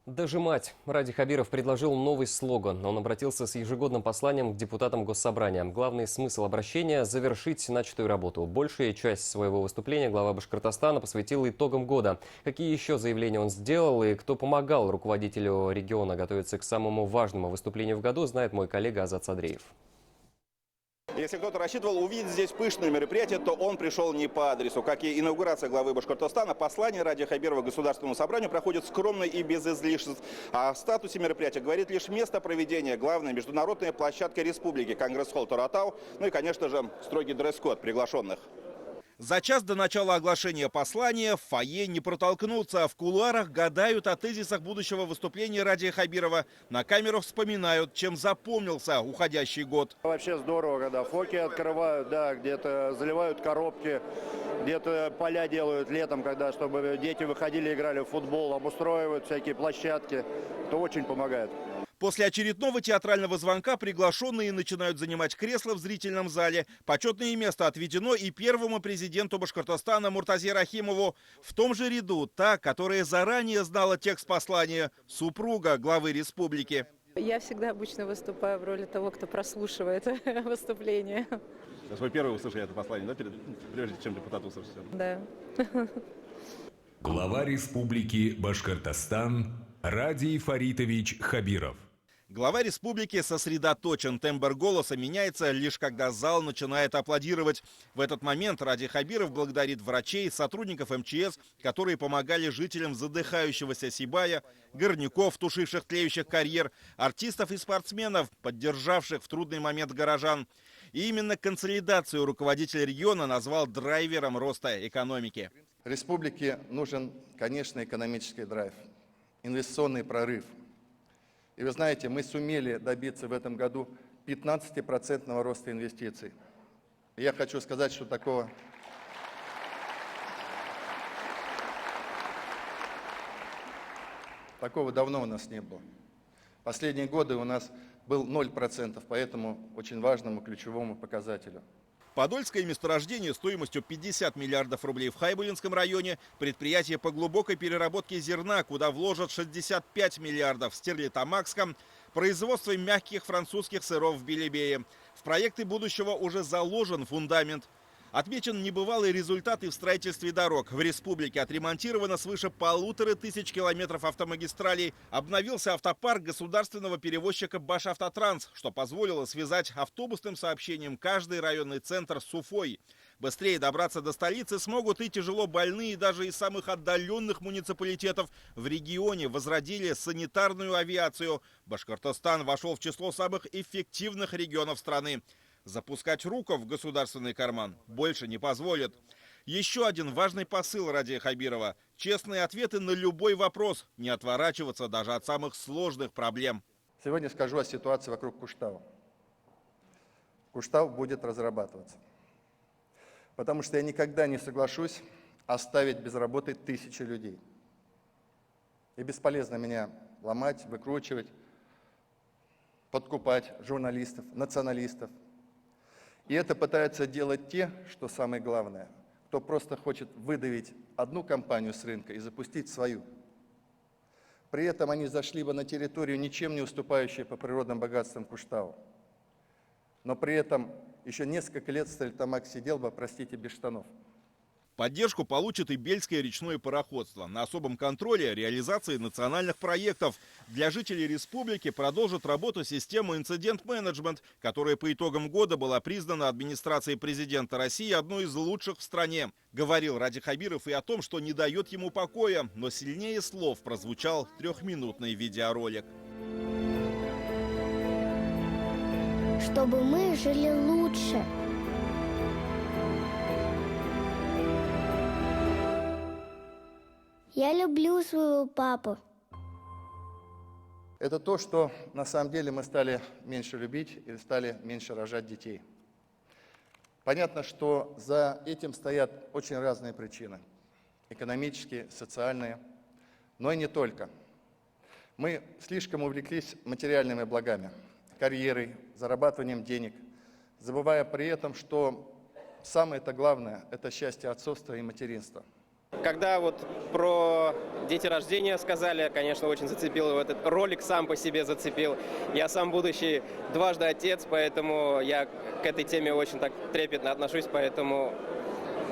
Дожимать. Ради Хабиров предложил новый слоган. Он обратился с ежегодным посланием к депутатам Госсобрания. Главный смысл обращения – завершить начатую работу. Большая часть своего выступления глава Башкортостана посвятил итогам года. Какие еще заявления он сделал и кто помогал руководителю региона готовиться к самому важному выступлению в году, знает мой коллега Азат Садреев. Если кто-то рассчитывал увидеть здесь пышное мероприятие, то он пришел не по адресу. Как и инаугурация главы Башкортостана, послание Ради Хабирова Государственному собранию проходит скромно и без излишеств. А о статусе мероприятия говорит лишь место проведения, главная международная площадка республики, Конгресс-холл Торатау, ну и, конечно же, строгий дресс-код приглашенных. За час до начала оглашения послания в фойе не протолкнуться. В кулуарах гадают о тезисах будущего выступления Ради Хабирова. На камеру вспоминают, чем запомнился уходящий год. Вообще здорово, когда фоки открывают, да, где-то заливают коробки, где-то поля делают летом, когда, чтобы дети выходили, играли в футбол, обустраивают всякие площадки. Это очень помогает. После очередного театрального звонка приглашенные начинают занимать кресла в зрительном зале. Почетное место отведено и первому президенту Башкортостана Муртазе Рахимову. В том же ряду та, которая заранее знала текст послания, супруга главы республики. Я всегда обычно выступаю в роли того, кто прослушивает выступление. Это вы первый услышали это послание, да, прежде чем депутат услышит? Да. Глава Республики Башкортостан Радий Фаритович Хабиров. Глава республики сосредоточен. Тембр голоса меняется лишь когда зал начинает аплодировать. В этот момент Ради Хабиров благодарит врачей, сотрудников МЧС, которые помогали жителям задыхающегося Сибая, горняков, тушивших тлеющих карьер, артистов и спортсменов, поддержавших в трудный момент горожан. И именно консолидацию руководитель региона назвал драйвером роста экономики. Республике нужен, конечно, экономический драйв, инвестиционный прорыв. И вы знаете, мы сумели добиться в этом году 15% роста инвестиций. И я хочу сказать, что такого давно у нас не было. Последние годы у нас был 0% по этому очень важному ключевому показателю. Подольское месторождение стоимостью 50 миллиардов рублей в Хайбулинском районе, предприятие по глубокой переработке зерна, куда вложат 65 миллиардов в Стерлитамакском, производство мягких французских сыров в Белебее. В проекты будущего уже заложен фундамент. Отмечен небывалый результат и в строительстве дорог. В республике отремонтировано свыше 1500 километров автомагистралей. Обновился автопарк государственного перевозчика Башавтотранс, что позволило связать автобусным сообщением каждый районный центр с Уфой. Быстрее добраться до столицы смогут и тяжело больные даже из самых отдаленных муниципалитетов. В регионе возродили санитарную авиацию. Башкортостан вошел в число самых эффективных регионов страны. Запускать руку в государственный карман больше не позволят. Еще один важный посыл Ради Хабирова – честные ответы на любой вопрос, не отворачиваться даже от самых сложных проблем. Сегодня скажу о ситуации вокруг Куштау. Куштау будет разрабатываться. Потому что я никогда не соглашусь оставить без работы тысячи людей. И бесполезно меня ломать, выкручивать, подкупать журналистов, националистов. И это пытаются делать те, что самое главное, кто просто хочет выдавить одну компанию с рынка и запустить свою. При этом они зашли бы на территорию, ничем не уступающую по природным богатствам Куштау. Но при этом еще несколько лет Стерлитамак сидел бы, простите, без штанов. Поддержку получит и Бельское речное пароходство. На особом контроле реализации национальных проектов. Для жителей республики продолжит работу система инцидент-менеджмент, которая по итогам года была признана администрацией президента России одной из лучших в стране. Говорил Ради Хабиров и о том, что не дает ему покоя, но сильнее слов прозвучал трехминутный видеоролик. Чтобы мы жили лучше. Я люблю своего папу. Это то, что на самом деле мы стали меньше любить и стали меньше рожать детей. Понятно, что за этим стоят очень разные причины. Экономические, социальные, но и не только. Мы слишком увлеклись материальными благами, карьерой, зарабатыванием денег, забывая при этом, что самое-то главное – это счастье отцовства и материнства. Когда вот про деторождение сказали, конечно, очень зацепил. Этот ролик сам по себе зацепил. Я сам будущий дважды отец, поэтому я к этой теме очень так трепетно отношусь, поэтому,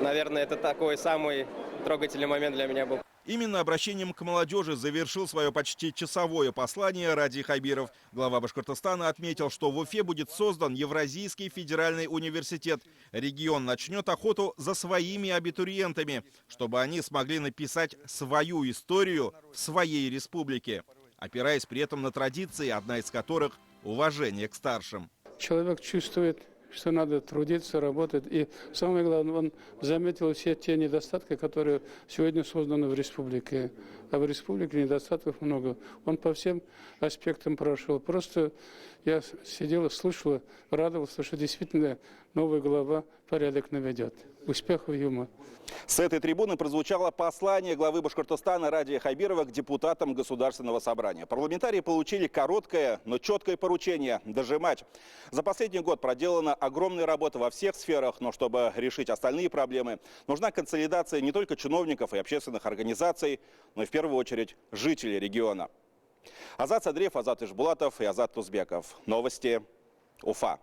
наверное, это такой самый трогательный момент для меня был. Именно обращением к молодежи завершил свое почти часовое послание Радий Хабиров. Глава Башкортостана отметил, что в Уфе будет создан Евразийский федеральный университет. Регион начнет охоту за своими абитуриентами, чтобы они смогли написать свою историю в своей республике, опираясь при этом на традиции, одна из которых – уважение к старшим. Человек чувствует, что надо трудиться, работать. И самое главное, он заметил все те недостатки, которые сегодня созданы в республике. А в республике недостатков много. Он по всем аспектам прошел. Просто я сидел, слушал, радовался, что действительно новая глава порядок наведет. Успехов ему. С этой трибуны прозвучало послание главы Башкортостана Радия Хабирова к депутатам Государственного собрания. Парламентарии получили короткое, но четкое поручение – дожимать. За последний год проделана огромная работа во всех сферах, но чтобы решить остальные проблемы, нужна консолидация не только чиновников и общественных организаций, но и в первую очередь жителей региона. Азат Садриев, Азат Ишбулатов и Азат Тузбеков. Новости Уфа.